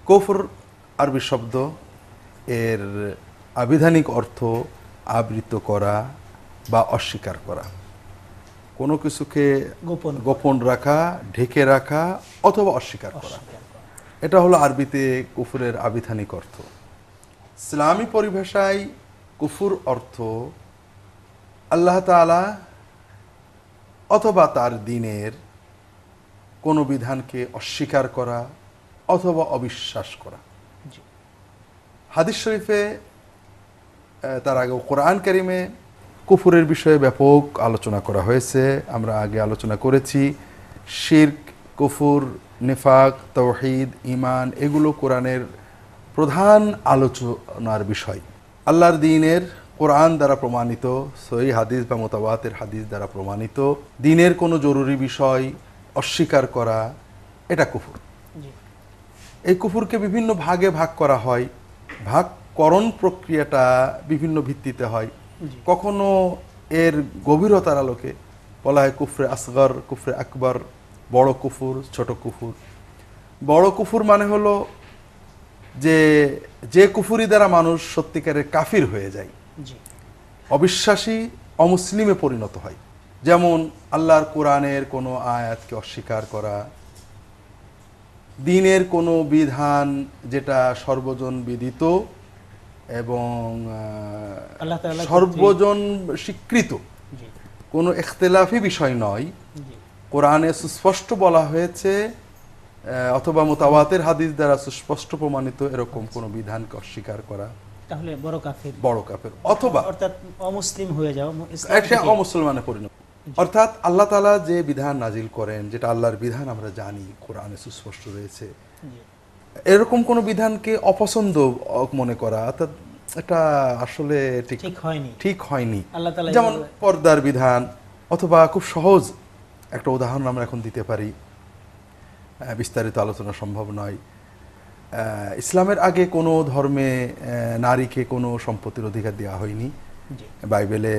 কুফর আরবি শব্দ, এর আবিধানিক অর্থ আবৃত করা বা অস্বীকার করা, কোনো কিছুকে গোপন রাখা, ঢেকে রাখা অথবা অস্বীকার করা। এটা হলো আরবিতে কুফরের আবিধানিক অর্থ। ইসলামী পরিভাষায় কুফর অর্থ আল্লাহ তাআলা অথবা তার দ্বীনের কোনো বিধানকে অস্বীকার করা অথবা অবিশ্বাস করা। হাদিস শরীফে, তার আগে কোরআন কারীমে কুফরের বিষয়ে ব্যাপক আলোচনা করা হয়েছে। আমরা আগে আলোচনা করেছি শিরক, কুফর, নিফাক, তাওহীদ, ঈমান এগুলো কোরআনের প্রধান আলোচনার বিষয়। আল্লাহর দ্বীনের কোরআন দ্বারা প্রমাণিত, সহিহ হাদিস বা মুতাওয়াতির হাদিস দ্বারা প্রমাণিত দ্বীনের কোনো জরুরি বিষয় অস্বীকার করা, এটা কুফর। এই কুফরকে বিভিন্ন ভাগে ভাগ করা হয়। ভাগকরণ প্রক্রিয়াটা বিভিন্ন ভিত্তিতে হয়। কখনো এর গভীরতার আলোকে বলা হয় কুফরে আসগর, কুফরে আকবর, বড় কুফর, ছোট কুফর। বড় কুফর মানে হলো যে কুফরি দ্বারা মানুষ সত্যিকারের কাফির হয়ে যায়, অবিশ্বাসী, অমুসলিমে পরিণত হয়। যেমন আল্লাহর কোরআনের কোনো আয়াতকে অস্বীকার করা, দ্বীনের কোনো বিধান যেটা সর্বজন বিদিত এবং সর্বজন স্বীকৃত, কোনো ইখতিলাফি বিষয় নয়, কোরআনে সুস্পষ্ট বলা হয়েছে অথবা মুতাওয়াতির হাদিস দ্বারা সুস্পষ্ট প্রমাণিত এরকম কোনো বিধানকে অস্বীকার করা, তাহলে বড় কাফের অথবা অর্থাৎ অমুসলিম হয়ে যাও, একটা অমুসলমানে পরিণত। অর্থাৎ আল্লাহ তাআলা যে বিধান নাজিল করেন, যেটা আল্লাহর বিধান আমরা জানি কোরআনে সুস্পষ্ট রয়েছে, এরকম কোন বিধানকে অপছন্দ মনে করা, অর্থাৎ এটা আসলে ঠিক হয়নি। যেমন পর্দার বিধান, অথবা খুব সহজ একটা উদাহরণ আমরা এখন দিতে পারি, বিস্তারিত আলোচনা সম্ভব নয়। ইসলামের আগে কোনো ধর্মে নারীকে কোনো সম্পত্তির অধিকার দেওয়া হয়নি। বাইবেলে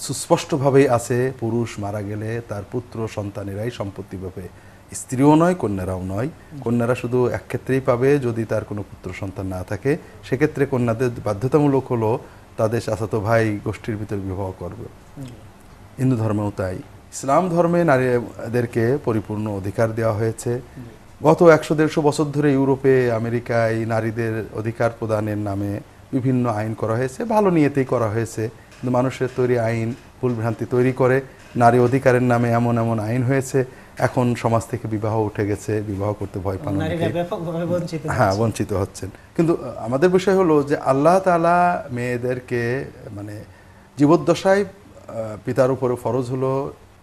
সুস্পষ্টভাবেই আছে পুরুষ মারা গেলে তার পুত্র সন্তানেরাই সম্পত্তি পাবে, স্ত্রীও নয়, কন্যারাও নয়। কন্যারা শুধু এক ক্ষেত্রেই পাবে, যদি তার কোনো পুত্র সন্তান না থাকে, সেক্ষেত্রে কন্যাদের বাধ্যতামূলক হলো তাদের চাচাতো ভাই গোষ্ঠীর ভিতর বিবাহ করবে। হিন্দু ধর্মেও তাই। ইসলাম ধর্মে নারীদেরকে পরিপূর্ণ অধিকার দেওয়া হয়েছে। গত 100-150 বছর ধরে ইউরোপে, আমেরিকায় নারীদের অধিকার প্রদানের নামে বিভিন্ন আইন করা হয়েছে, ভালো নিয়েতেই করা হয়েছে, কিন্তু মানুষের তৈরি আইন ভুলভ্রান্তি তৈরি করে নারী অধিকারের নামে এমন এমন আইন হয়েছে, এখন সমাজ থেকে বিবাহ উঠে গেছে, বিবাহ করতে ভয় পান, হ্যাঁ, বঞ্চিত হচ্ছেন। কিন্তু আমাদের বিষয় হলো যে আল্লাহ তাআলা মেয়েদেরকে, মানে জীবদ্দশায় পিতার উপরে ফরজ হলো,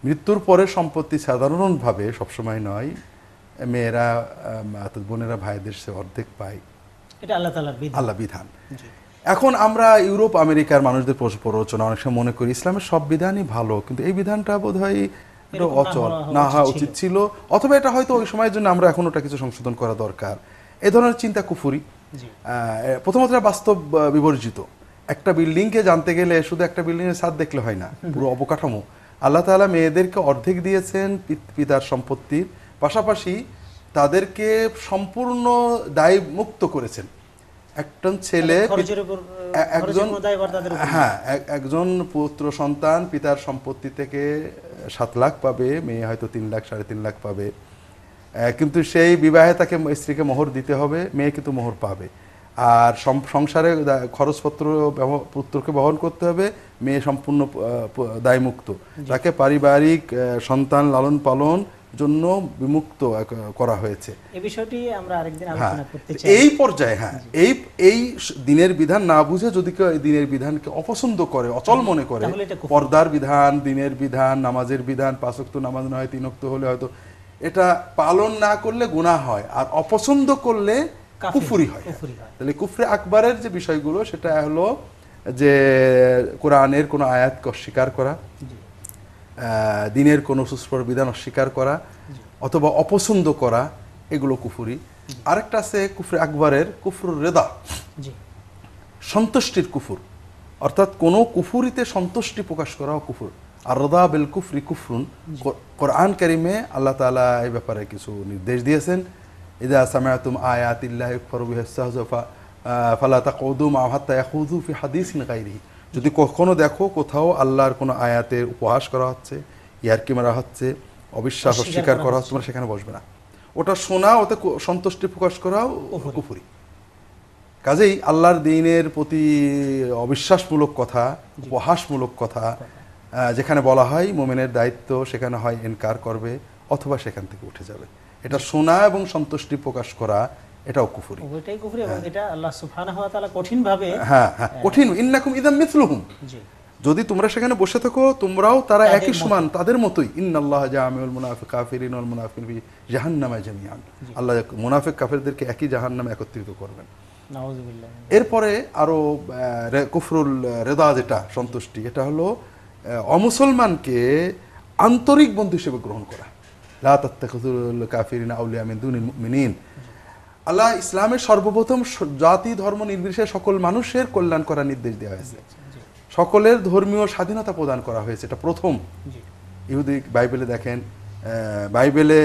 মৃত্যুর পরে সম্পত্তি সাধারণভাবে সবসময় নয়, মেয়েরা বোনেরা ভাইদের সে অর্ধেক পায়, এটা আল্লাহ বিধান। এখন আমরা ইউরোপ আমেরিকার মানুষদের প্ররোচনা অনেক সময় মনে করি ইসলামের সব বিধানই ভালো, কিন্তু এই বিধানটা বোধহয় অচল না হওয়া উচিত ছিল, অথবা এটা হয়তো ওই সময়ের জন্য আমরা এখন ওটা কিছু সংশোধন করা দরকার। এই ধরনের চিন্তা কুফরি। প্রথমত বাস্তব বিবর্জিত। একটা বিল্ডিংকে জানতে গেলে শুধু একটা বিল্ডিংয়ের ছাদ দেখলে হয় না, পুরো অবকাঠামো। আল্লাহ তাআলা মেয়েদেরকে অর্ধেক দিয়েছেন পিতার সম্পত্তির, পাশাপাশি তাদেরকে সম্পূর্ণ দায় মুক্ত করেছেন। একজন ছেলে, একজন পুত্র সন্তান পিতার সম্পত্তি থেকে 7 লাখ পাবে, মেয়ে হয়তো 3 লাখ 3.5 লাখ পাবে, কিন্তু সেই বিবাহে তাকে স্ত্রীকে মোহর দিতে হবে, মেয়ে কিন্তু মোহর পাবে। আর সংসারে খরচপত্র পুত্রকে বহন করতে হবে, মেয়ে সম্পূর্ণ দায়মুক্ত। তাকে পারিবারিক সন্তান লালন পালন জন্য বিমুক্ত করা হয়েছে। এই বিষয়টি আমরা আরেকদিন আলোচনা করতে চাই। এই পর্যায়ে এই দ্বীনের বিধান না বুঝে যদি কেউ এই দ্বীনের বিধানকে অপছন্দ করে, অচল মনে করে, পর্দার বিধান, দ্বীনের বিধান, নামাজের বিধান, 5 ওয়াক্ত নামাজ না হয় 3 ওয়াক্ত হলে হয়তো এটা পালন না করলে গুনাহ হয়, আর অপছন্দ করলে কুফরি হয়। তাহলে কুফরে আকবরের যে বিষয়গুলো, সেটা হলো যে কোরআনের কোনো আয়াতকে অস্বীকার করা, দ্বীনের কোনো সুস্পষ্ট বিধান অস্বীকার করা অথবা অপছন্দ করা, এগুলো কুফরি। আরেকটা আছে কুফরে আকবরের কুফরুর রেদা, সন্তুষ্টির কুফর, অর্থাৎ কোনো কুফরিতে সন্তুষ্টি প্রকাশ করাও কুফর। আর রদা বিল কুফরি কুফরুন। কোরআন কারীমে আল্লাহ তাআলা এই ব্যাপারে কিছু নির্দেশ দিয়েছেন ইযা সামি'তুম আয়াতিল্লাহি ইউকফারু বিহা ইস্তাহজাফা ফালা তাকউদু মা'আহুম হাত্তা ইয়াখুযু ফি হাদিসিন গায়রিহি। যদি কখনো দেখো কোথাও আল্লাহর কোনো আয়াতের উপহাস করা হচ্ছে, ইয়ারকি মারা হচ্ছে, অবিশ্বাস অস্বীকার করা হচ্ছে, তোমরা সেখানে বসবে না। ওটা শোনা, ওতে সন্তুষ্টি প্রকাশ করাও কুফরি। কাজেই আল্লাহর দ্বীনের প্রতি অবিশ্বাসমূলক কথা, উপহাসমূলক কথা যেখানে বলা হয় মুমিনের দায়িত্ব, সেখানে হয় ইনকার করবে অথবা সেখান থেকে উঠে যাবে। এটা শোনা এবং সন্তুষ্টি প্রকাশ করা এটাও কুফরি। ওইটাই কুফরি, এবং এটা আল্লাহ সুবহানাহু ওয়া তাআলা কঠিনভাবে, হ্যাঁ হ্যাঁ, কঠিন, ইন্নাকুম ইযাম মিথলুহুম, জি, যদি তোমরা সেখানে বসে থাকো তোমরাও তারা একই সমান, তাদের মতোই। ইন্নাল্লাহ জামিউল মুনাফিকিন ওয়াল মুনাফিকিন ফি জাহান্নামে জামিআন, আল্লাহ মুনাফিক কাফেরদেরকে একই জাহান্নামে একত্রিত করবেন। নাউযুবিল্লাহ। এরপরে আরো কুফরুল রেদা, যেটা সন্তুষ্টি, এটা হলো অমুসলমানকে আন্তরিক বন্ধু হিসেবে গ্রহণ করা। লা তাত্তাখিযুল কাফিরিনা আউলিয়া মিন দুনিল মুমিনিন। আল্লাহ ইসলামের সর্বপ্রথম জাতি ধর্ম নির্বিশেষে সকল মানুষের কল্যাণ করার নির্দেশ দেওয়া হয়েছে, সকলের ধর্মীয় স্বাধীনতা প্রদান করা হয়েছে, এটা প্রথম। ইহুদি বাইবেলে দেখেন, বাইবেলে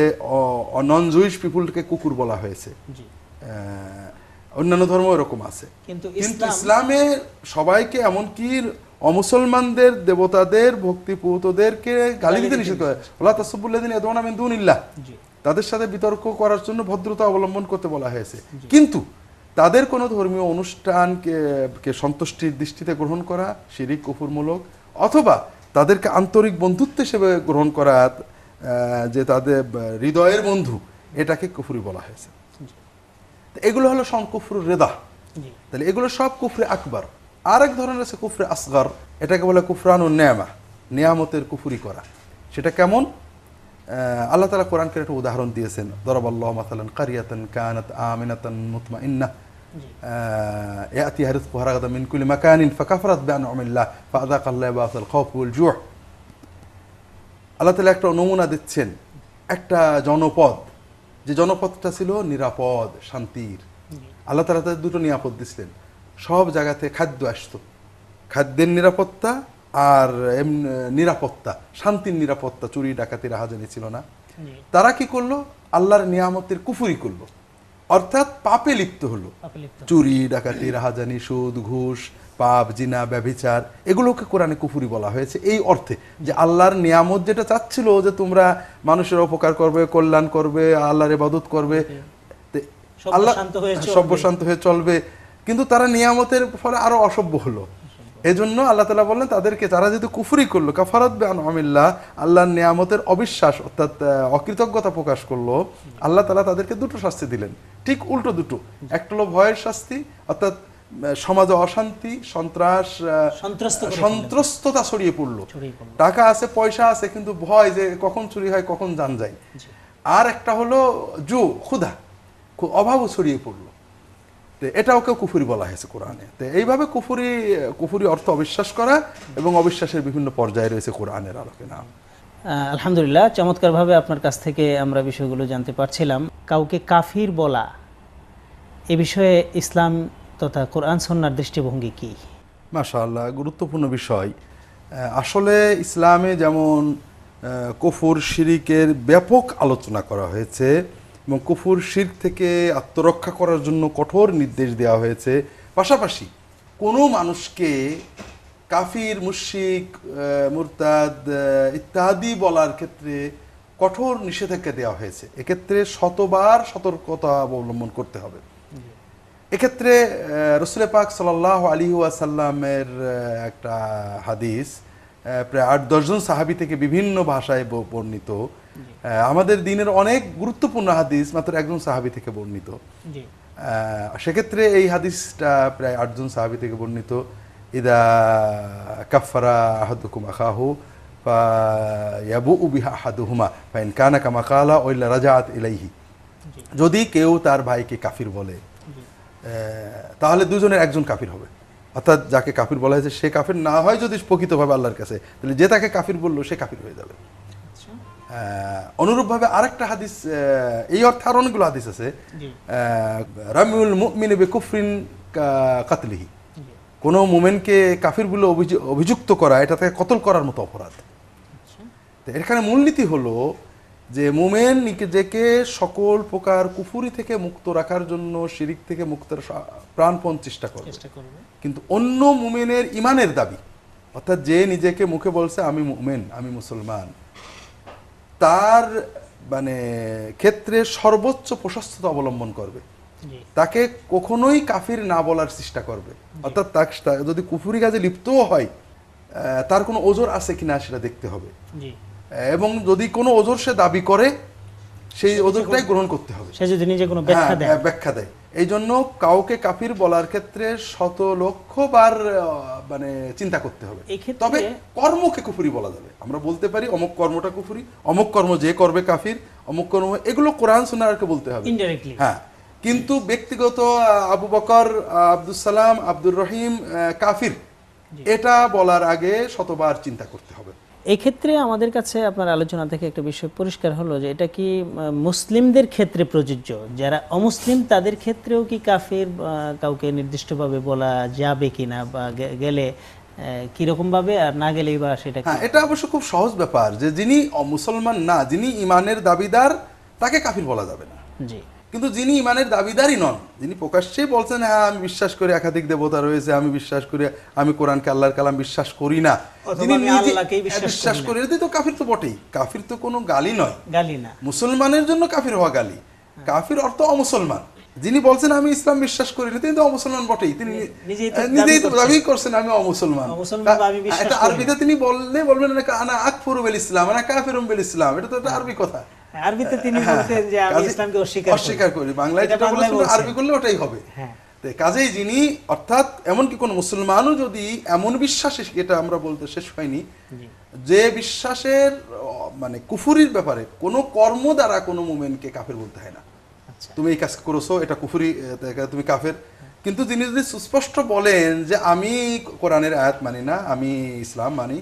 নন জুইশ পিপুলকে কুকুর বলা হয়েছে, অন্যান্য ধর্ম এরকম আছে, কিন্তু ইসলামে সবাইকে, এমনকি অমুসলমানদের দেবতাদের ভক্তিপূতদেরকে গালি দিতে নিষেধ করে। ওয়ালা তাসুবুল্লাযিনা ইয়াদউনা মিন দুনিল্লাহ, তাদের সাথে বিতর্ক করার জন্য ভদ্রতা অবলম্বন করতে বলা হয়েছে। কিন্তু তাদের কোনো ধর্মীয় অনুষ্ঠানকে সন্তুষ্টির দৃষ্টিতে গ্রহণ করা শিরিক কুফরমূলক, অথবা তাদেরকে আন্তরিক বন্ধুত্ব হিসেবে গ্রহণ করা, যে তাদের হৃদয়ের বন্ধু, এটাকে কুফরি বলা হয়েছে। এগুলো হলো কুফরুর রেদা। তাহলে এগুলো সব কুফরে আকবার। আরেক ধরনের আছে কুফরে আসগর, এটাকে বলে কুফরানুন নিয়ামা, নিয়ামতের কুফরি করা। সেটা কেমন? আল্লাহ তাআলা কোরআনকে একটা উদাহরণ দিয়েছেন, দরাবাল্লাহু মাসালান কারিয়াতান কানাত আমিনাতান মুতমাইন্নাহ ইয়াতিহা রিজকুহা রাগাদান মিন কুল্লি মাকানিন ফাকাফারাত বিআনউমিল্লাহ ফাআযাকাল্লাহু বাসাল খাউফি ওয়াল জুহ। আল্লাহ তাআলা একটা নমুনা দিচ্ছেন, একটা জনপদ, যে জনপদটা ছিল নিরাপদ, শান্তির। আল্লাহ তাআলা তাদের দুটো নিরাপদ দিচ্ছিলেন, সব জায়গাতে খাদ্য আসতো, খাদ্যের নিরাপত্তা আর নিরাপত্তা, শান্তির নিরাপত্তা, চুরি ডাকাতি রাহাজানি ছিল না। তারা কি করলো? আল্লাহর নিয়ামতের কুফরি করলো, অর্থাৎ পাপে লিপ্ত হলো। চুরি ডাকাতি রাহাজানি, সুদ ঘুষ, পাপ, জিনা, ব্যভিচার, এগুলোকে কোরআনে কুফরি বলা হয়েছে এই অর্থে যে আল্লাহর নিয়ামত যেটা চাচ্ছিল যে তোমরা মানুষের উপকার করবে, কল্যাণ করবে, আল্লাহর ইবাদত করবে, আল্লাহ সর্বশান্ত হয়ে চলবে, কিন্তু তারা নিয়ামতের ফলে আরো অসভ্য হলো। এজন্য আল্লাহ তাআলা বললেন তাদেরকে, তারা যেহেতু কুফরি করলো, কাফারাত বিআনউমিল্লাহ, আল্লাহর নিয়ামতের অবিশ্বাস অর্থাৎ অকৃতজ্ঞতা প্রকাশ করলো, আল্লাহ তাআলা তাদেরকে দুটো শাস্তি দিলেন, ঠিক উল্টো দুটো। একটা হলো ভয়ের শাস্তি, অর্থাৎ সমাজে অশান্তি, সন্ত্রাস, সন্ত্রস্ততা ছড়িয়ে পড়লো। টাকা আছে, পয়সা আছে, কিন্তু ভয় যে কখন চুরি হয়, কখন জান যায়। আর একটা হলো ক্ষুধা, অভাবও ছড়িয়ে পড়লো। এটাও কেউ কুফরি বলা হয়েছে কোরআনে। তো এইভাবে কুফরি অর্থ অবিশ্বাস করা, এবং অবিশ্বাসের বিভিন্ন পর্যায়ে রয়েছে কোরআনের আলোকে। নাম আলহামদুলিল্লাহ, চমৎকারভাবে আপনার কাছ থেকে আমরা বিষয়গুলো জানতে পারছিলাম। কাউকে কাফির বলা, এ বিষয়ে ইসলাম তথা কোরআন সুন্নাহর দৃষ্টিভঙ্গি কি? মাশাআল্লাহ, গুরুত্বপূর্ণ বিষয়। আসলে ইসলামে যেমন কুফর শিরিকের ব্যাপক আলোচনা করা হয়েছে, এবং কুফর শিরক থেকে আত্মরক্ষা করার জন্য কঠোর নির্দেশ দেওয়া হয়েছে, পাশাপাশি কোনো মানুষকে কাফির, মুশরিক, মুরতাদ ইত্যাদি বলার ক্ষেত্রে কঠোর নিষেধাজ্ঞা দেওয়া হয়েছে। এক্ষেত্রে শতবার সতর্কতা অবলম্বন করতে হবে। এক্ষেত্রে রাসূল পাক সাল্লাল্লাহু আলাইহি ওয়াসাল্লামের একটা হাদিস প্রায় 8-10 জন সাহাবী থেকে বিভিন্ন ভাষায় বর্ণিত, আমাদের দ্বীনের অনেক গুরুত্বপূর্ণ হাদিস মাত্র একজন সাহাবী থেকে বর্ণিত। সেক্ষেত্রে এই হাদিসটা প্রায় 8 জন সাহাবী থেকে বর্ণিত। ইদা কাফারা আহাদুকুম আখাহু ফায়াবুউ বিহা আহাদুহুমা ফাইন কানা কামা ক্বালা ওয়া ইল্লা রাজাআত ইলাইহি। যদি কেউ তার ভাইকে কাফির বলে, তাহলে দুজনের একজন কাফির হবে, অর্থাৎ যাকে কাফির বলা হয়েছে সে কাফির না হয় যদি প্রকৃতভাবে আল্লাহর কাছে, তাহলে যে তাকে কাফির বললো সে কাফির হয়ে যাবে। অনুরূপভাবে আরেকটা হাদিস, এই অর্থে আর অনেকগুলো হাদিস আছে, রামিউল মুমিনি বিকুফরিন কাতলিহি, কোনো মুমিনকে কাফির বলে অভিযুক্ত করা, এটা তাকে কতল করার মতো অপরাধ। এখানে মূলনীতি হলো যে মুমিন নিজেকে সকল প্রকার কুফুরি থেকে মুক্ত রাখার জন্য, শিরিক থেকে মুক্তের প্রাণপণ চেষ্টা করবে। কিন্তু অন্য মুমিনের ইমানের দাবি, অর্থাৎ যে নিজেকে মুখে বলছে আমি মুমিন, আমি মুসলমান, তার মানে ক্ষেত্রে সর্বোচ্চ প্রশস্ততা অবলম্বন করবে, তাকে কখনোই কাফির না বলার চেষ্টা করবে। অর্থাৎ যদি কুফুরি কাজে লিপ্তও হয়, তার কোনো ওজর আছে কিনা সেটা দেখতে হবে, এবং যদি কোনো ওজর সে দাবি করে সেই ওজরটাই গ্রহণ করতে হবে, সে যদি নিজে কোনো ব্যাখ্যা দেয়। এই জন্য কাউকে কাফির বলার ক্ষেত্রে শত লক্ষ বার মানে চিন্তা করতে হবে। তবে কর্মকে কুফরি বলা যাবে, আমরা বলতে পারি অমুক কর্মটা কুফরি, অমুক কর্ম যে করবে কাফির, অমুক কর্ম, এগুলো কোরআন সুন্নাহকে বলতে হবে ইনডাইরেক্টলি। হ্যাঁ, কিন্তু ব্যক্তিগত আবু বকর, আব্দুল সালাম, আব্দুর রহিম কাফির, এটা বলার আগে শতবার চিন্তা করতে হবে। এই ক্ষেত্রে আমাদের কাছে আপনার আলোচনা থেকে একটা বিষয় পরিষ্কার হলো যে এটা কি মুসলিমদের ক্ষেত্রে প্রযোজ্য, যারা অমুসলিম তাদের ক্ষেত্রেও কি কাফির কাউকে নির্দিষ্টভাবে বলা যাবে কিনা, বা গেলে কিরকম ভাবে, আর না গেলেই বা সেটা? হ্যাঁ, এটা অবশ্য খুব সহজ ব্যাপার যে যিনি মুসলমান না, যিনি ইমানের দাবিদার, তাকে কাফির বলা যাবে না। জি। কিন্তু যিনি ইমানের দাবিদারই নন, যিনি প্রকাশ্যেই বলছেন হ্যাঁ আমি বিশ্বাস করি একাধিক দেবতা রয়েছে, আমি বিশ্বাস করি, আমি কোরআনকে আল্লাহর কালাম বিশ্বাস করি না, যিনি বিশ্বাস করি, তো কাফির তো বটেই। কাফির তো কোনো গালি নয়, গালি না। মুসলমানের জন্য কাফির হওয়া গালি, কাফির অর্থ অমুসলমান। যিনি বলছেন আমি ইসলাম বিশ্বাস করি না, তিনি তো অমুসলমান বটেই, তিনি নিজেই তো দাবি করছেন আমি অমুসলমান। এটা আরবিতে তিনি বলবেন আনা আকফুরু বিল ইসলাম, আনা কাফিরুম বিল ইসলাম, এটা তো একটা আরবি কথা। আরবিতে তিনি বলতেন যে আমি ইসলামকে অস্বীকার করি, বাংলায় যেটা বলেছেন আরবি করলে ওটাই হবে। কাজেই যিনি, অর্থাৎ এমনকি কোন মুসলমানও যদি এমন বিশ্বাসে, এটা আমরা বলতে শেষ হয়নি, যে বিশ্বাসের মানে কুফুরির ব্যাপারে কোনো কর্ম দ্বারা কোনো মুমিনকে কাফের বলতে হয় না। তুমি এই কাজ করেছো, এটা কুফুরি, তুমি কাফের। কিন্তু তিনি যদি সুস্পষ্ট বলেন যে আমি কোরআনের আয়াত মানি না, আমি ইসলাম মানি,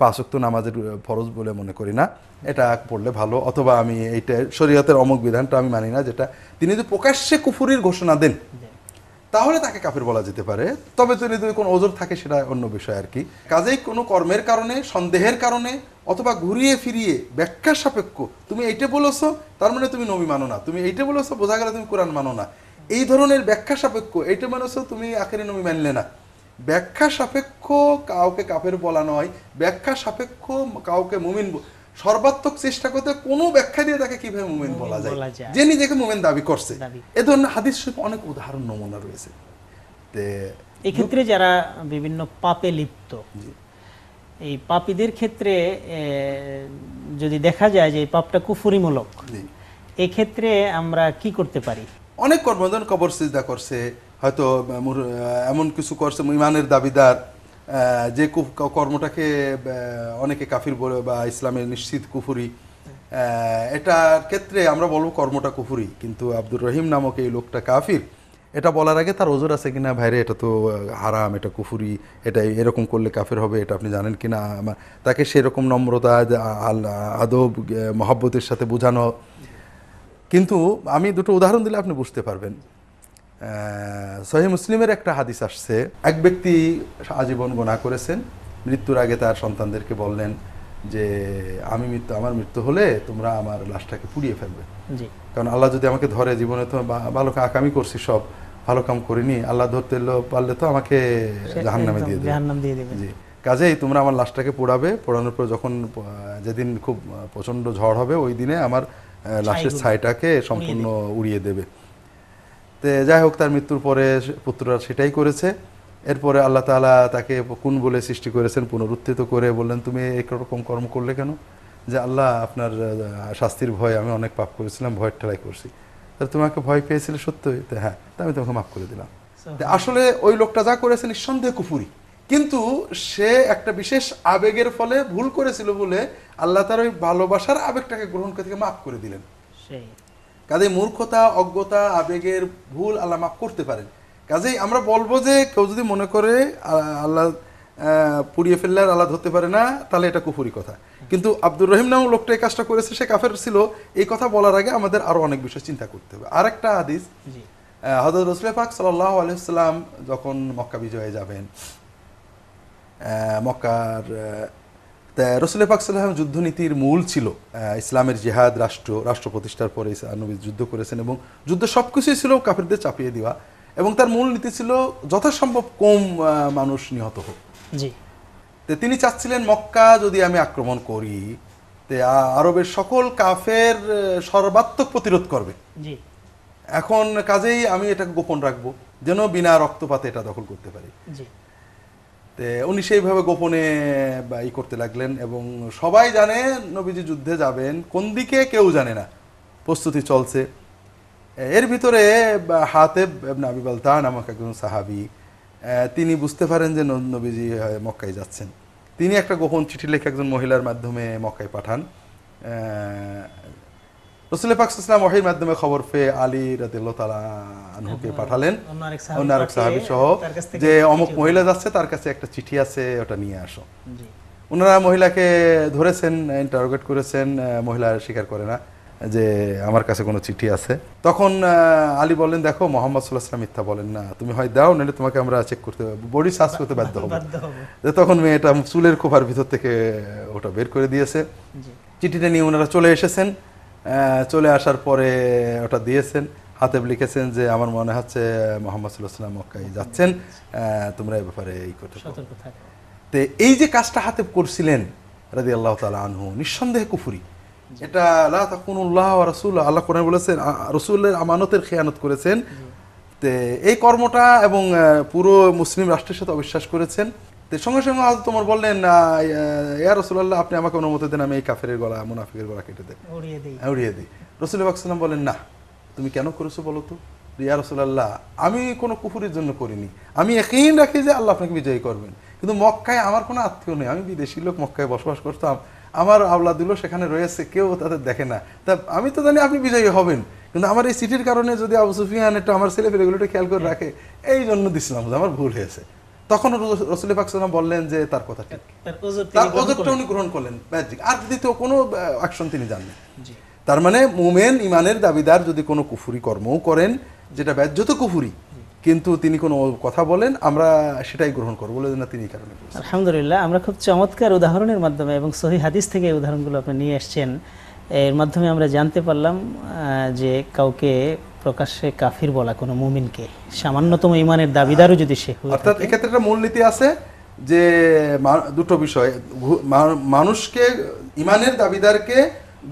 5 ওয়াক্ত নামাজের ফরজ বলে মনে করি না, এটা পড়লে ভালো, অথবা আমি এইটা শরীয়তের অমুক বিধানটা আমি মানি না, যেটা তিনি যদি প্রকাশ্যে কুফুরির ঘোষণা দেন, তাহলে তাকে কাফির বলা যেতে পারে। তবে যদি কোনো ওজর থাকে সেটা অন্য বিষয় আর কি। কাজেই কোনো কর্মের কারণে, সন্দেহের কারণে, অথবা ঘুরিয়ে ফিরিয়ে ব্যাখ্যা সাপেক্ষ তুমি এইটা বলেছো তার মানে তুমি নবী মানো না, তুমি এইটা বলেছো বোঝা গেল তুমি কোরআন মানো না, এই ধরনের ব্যাখ্যা সাপেক্ষ এইটা মানেছো তুমি আখেরি নবী মানলে না। ব্যাখ্যা সাপেক্ষ কাউকে কাফের বলা নয়, ব্যাখ্যা সাপেক্ষ কাউকে মুমিন, সর্বাত্মক চেষ্টা করতে কোনো ব্যাখ্যা দিয়ে তাকে কিভাবে মুমিন বলা যায়, যে নিজেকে মুমিন দাবি করছে। এ ধরনের হাদিস শরীফ অনেক উদাহরণ নমুনা রয়েছে। এই ক্ষেত্রে যারা বিভিন্ন পাপে লিপ্ত, এই পাপীদের ক্ষেত্রে যদি দেখা যায় যে পাপটা কুফরিমূলক, এই ক্ষেত্রে আমরা কি করতে পারি? অনেক কর্ম, যেমন কবর সিজদা করছে, হয়তো এমন কিছু করছে ইমানের দাবিদার, যে কর্মটাকে অনেকে কাফির বলে বা ইসলামের নিশ্চিত কুফুরি, এটার ক্ষেত্রে আমরা বলবো কর্মটা কুফুরি, কিন্তু আব্দুর রহিম নামক এই লোকটা কাফির, এটা বলার আগে তার ওজর আছে কিনা, ভাইরে এটা তো হারাম, এটা কুফুরি, এটা এরকম করলে কাফের হবে, এটা আপনি জানেন কিনা, তাকে সেরকম নম্রতা, আদব, মহব্বতের সাথে বোঝানো। কিন্তু আমি দুটো উদাহরণ দিলে আপনি বুঝতে পারবেন। সহিহ মুসলিমের একটা হাদিস আসছে, এক ব্যক্তি আজীবন গুনাহ করেছেন, মৃত্যুর আগে তার সন্তানদেরকে বললেন যে আমার মৃত্যু হলে তোমরা আমার লাশটাকে পুড়িয়ে ফেলবে, কারণ আল্লাহ যদি আমাকে ধরে, জীবনে তো ভালো আকামি করছি, সব ভালো কাম করিনি, আল্লাহ ধরতে পারলে তো আমাকে জাহান্নামে দিয়ে দেবে। জি, কাজেই তোমরা আমার লাশটাকে পোড়াবে, পোড়ানোর পর যখন যেদিন খুব প্রচন্ড ঝড় হবে ওই দিনে আমার লাশের ছাইটাকে সম্পূর্ণ উড়িয়ে দেবে। তো যাই হোক, তার মৃত্যুর পরে পুত্ররা সেটাই করেছে। এরপরে আল্লাহ তাআলা তাকে কোন বলে সৃষ্টি করেছেন, পুনরুত্থিত করে বললেন তুমি একরকম কর্ম করলে কেন? যে আল্লাহ আপনার শাস্তির ভয়, আমি অনেক পাপ করেছিলাম, ভয়ের ঠেলাই করছি, তাহলে তোমাকে ভয় পেয়েছিলে সত্যই? তো হ্যাঁ, তা আমি তোমাকে মাফ করে দিলাম। আসলে ওই লোকটা যা করেছে নিঃসন্দেহে কুফুরি, কিন্তু সে একটা বিশেষ আবেগের ফলে ভুল করেছিল বলে আল্লাহ তার ওই ভালোবাসার আবেগটাকে গ্রহণ করে থেকে মাফ করে দিলেন। কাজে মূর্খতা, অজ্ঞতা, আবেগের ভুল আল্লাহ মাফ করতে পারেন। কাজেই আমরা বলবো যে কেউ যদি মনে করে আল্লাহ পুড়িয়ে ফেললে আর আল্লাহ ধরতে পারে না, তাহলে এটা কুফুরি কথা। কিন্তু আব্দুর রহিম নামক লোকটা এই কাজটা করেছে, সে কাফের ছিল, এই কথা বলার আগে আমাদের আরো অনেক বিষয় চিন্তা করতে হবে। আর একটা হাদিস, হযরত রাসূল পাক সাল্লাল্লাহু আলাইহি ওয়াসাল্লাম যখন মক্কা বিজয়ে যাবেন, মক্কার তা রাসূল পাক সাল্লাল্লাহু আলাইহি ওয়াসাল্লাম যুদ্ধনীতির মূল ছিল ইসলামের জিহাদ, রাষ্ট্র প্রতিষ্ঠার পরে নবী যুদ্ধ করেছেন এবং যুদ্ধ সবকিছুই ছিল কাফিরদের চাপিয়ে দেওয়া, এবং তার মূল নীতি ছিল যথাসম্ভব কম মানুষ নিহত হোক। জি। তো তিনি চাচ্ছিলেন মক্কা যদি আমি আক্রমণ করি তে আরবের সকল কাফের সর্বাত্মক প্রতিরোধ করবে। জি। এখন কাজেই আমি এটাকে গোপন রাখবো যেন বিনা রক্তপাতে এটা দখল করতে পারি। জি। তে উনি সেইভাবে গোপনে ই করতে লাগলেন, এবং সবাই জানে নবীজি যুদ্ধে যাবেন, কোন দিকে কেউ জানে না, প্রস্তুতি চলছে। এর ভিতরে হাতেব ইবনে আবি বালতাহ নামক একজন সাহাবী, তিনি বুঝতে পারেন যে নবীজি মক্কায় যাচ্ছেন। তিনি একটা গোপন চিঠি লিখে একজন মহিলার মাধ্যমে মক্কায় পাঠান। রাসূল পাক সাল্লাল্লাহু আলাইহি ওয়াসাল্লাম ওহীর মাধ্যমে খবর পেয়ে আলী রাদিয়াল্লাহু তাআলা আনহুকে পাঠালেন অন্য আরেক সাহাবী সহ, যে অমুক মহিলা যাচ্ছে, তার কাছে একটা চিঠি আছে, ওটা নিয়ে আসো। ওনারা মহিলাকে ধরেছেন, ইন্টারোগেট করেছেন, মহিলা স্বীকার করে না যে আমার কাছে কোনো চিঠি আছে। তখন আলী বললেন, দেখো মুহাম্মদ সাল্লাল্লাহু আলাইহি ওয়াসাল্লাম মিথ্যা বলেন না, তুমি হয় দাও, নাহলে তোমাকে আমরা চেক করতে, বডি সার্চ করতে বাধ্য হবো। তখন মেয়েটা চুলের খোপার ভিতর থেকে ওটা বের করে দিয়েছে। চিঠিটা নিয়ে ওনারা চলে এসেছেন। চলে আসার পরে ওটা দিয়েছেন, হাতে লিখেছেন যে আমার মনে হচ্ছে মুহাম্মদ সাল্লাল্লাহু আলাইহি ওয়াসাল্লাম মক্কায় যাচ্ছেন, তোমরা এই ব্যাপারে এই করতে পারো। তো এই যে কাজটা হাতেব করছিলেন রাদিয়াল্লাহু তাআলা আনহু, নিঃসন্দেহে কুফরি। এটা লা তাকুনুল্লাহ ওয়া রাসূলুহু, আল্লাহ কোরআনে বলেছেন রাসূলের আমানতের খেয়ানত করেছেন। তো এই কর্মটা এবং পুরো মুসলিম রাষ্ট্রের সাথে অবিশ্বাস করেছেন। তো সঙ্গে সঙ্গে হযরত ওমর বললেন, ইয়া রাসূলুল্লাহ, আপনি আমাকে অনুমতি দেন, আমি এই কাফেরের গলা, মুনাফিকের গলা কেটে দেই, উড়িয়ে দিই। রাসূল পাক সাল্লাল্লাহু আলাইহি ওয়াসাল্লাম বলেন, না, তুমি কেন করেছো বলো তো? ইয়া রাসূলুল্লাহ, আমি কোনো কুফরির জন্য করিনি, আমি ইয়াকিন রাখি যে আল্লাহ আপনাকে বিজয়ী করবেন, কিন্তু মক্কায় আমার কোনো আত্মীয় নেই, আমি বিদেশি লোক, মক্কায় বসবাস করতাম, আমার আওলাদুল্লাহ সেখানে রয়েছে, কেউ তাদের দেখে না, তা আমি তো জানি আপনি বিজয়ী হবেন, কিন্তু আমার এই চিঠির কারণে যদি আবু সুফিয়ান একটু আমার ছেলেপেলেগুলো একটু খেয়াল করে রাখে, এই জন্য দিছিলাম, আমার ভুল হয়েছে। তখন রাসূল পাক সাল্লাল্লাহু আলাইহি ওয়াসাল্লাম বললেন যে তার কথা ঠিক, তার ওযরটা উনি গ্রহণ করলেন, ম্যাজিক, আর দ্বিতীয় কোনো অ্যাকশন তিনি জানলেন। তার মানে মুমিন ইমানের দাবিদার যদি কোনো কুফরি কর্মও করেন, যেটা ব্যাজ্যত কুফরি, কিন্তু তিনি কোনো কথা বলেন, আমরা সেটাই গ্রহণ করব, বলে না তিনি এই কারণে। আলহামদুলিল্লাহ, আমরা খুব চমৎকার উদাহরণের মাধ্যমে এবং সহিহ হাদিস থেকে এই উদাহরণগুলো আপনি নিয়ে এসেছেন, এর মাধ্যমে আমরা জানতে পারলাম যে কাউকে প্রকাশ্যে কাফির বলা কোনো মুমিনকে, সামান্যতম ইমানের দাবিদারও যদি সে হয়, অর্থাৎ এক্ষেত্রে একটা মূলনীতি আছে যে দুটো বিষয়, মানুষকে, ইমানের দাবিদারকে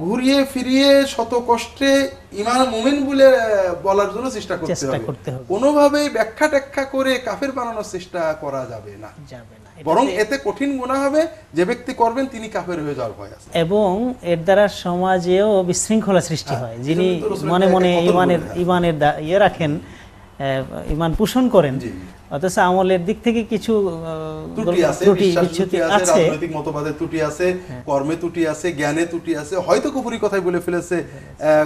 ঘুরিয়ে ফিরিয়ে শত কষ্টে ইমান মুমিন বলে বলার জন্য চেষ্টা করতে হবে, কোনোভাবেই ব্যাখ্যা ট্যাখ্যা করে কাফের বানানোর চেষ্টা করা যাবে না, বরং এতে কঠিন গুনাহ হবে, যে ব্যক্তি করবেন তিনি কাফের হয়ে যাওয়ার ভয় আছে, এবং এর দ্বারা সমাজেও বিশৃঙ্খলা সৃষ্টি হয়। যিনি মনে মনে ইমানের ইয়ে রাখেন, ইমান পোষণ করেন, অথচ আমলের দিক থেকে কিছু ত্রুটি বিচ্যুতি আছে, রাজনৈতিক মতবাদের ত্রুটি আছে, কর্মে ত্রুটি আছে, জ্ঞানে ত্রুটি আছে, হয়তো কুফরি কথাই বলে ফেলেছে,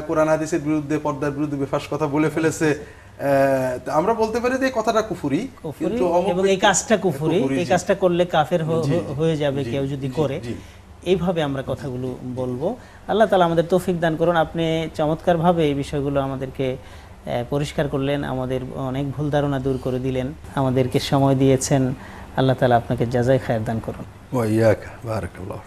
কোরআন হাদিসের বিরুদ্ধে, পর্দার বিরুদ্ধে বেফাস কথা বলে ফেলেছে, আমরা বলতে পারি যে এই কথাটা কুফরি, কিন্তু এবং এই কাজটা কুফরি, এই কাজটা করলে কাফের হয়ে যাবে কেউ যদি করে, এইভাবে আমরা কথাগুলো বলবো। আল্লাহ তাআলা আমাদের তৌফিক দান করুন। আপনি চমৎকারভাবে এই বিষয়গুলো আমাদেরকে পরিষ্কার করলেন, আমাদের অনেক ভুল ধারণা দূর করে দিলেন, আমাদেরকে সময় দিয়েছেন। আল্লাহ তাআলা আপনাকে জাযায়ে খায়ের দান করুন। ওয়া ইয়াকা, বারাকাল্লাহু।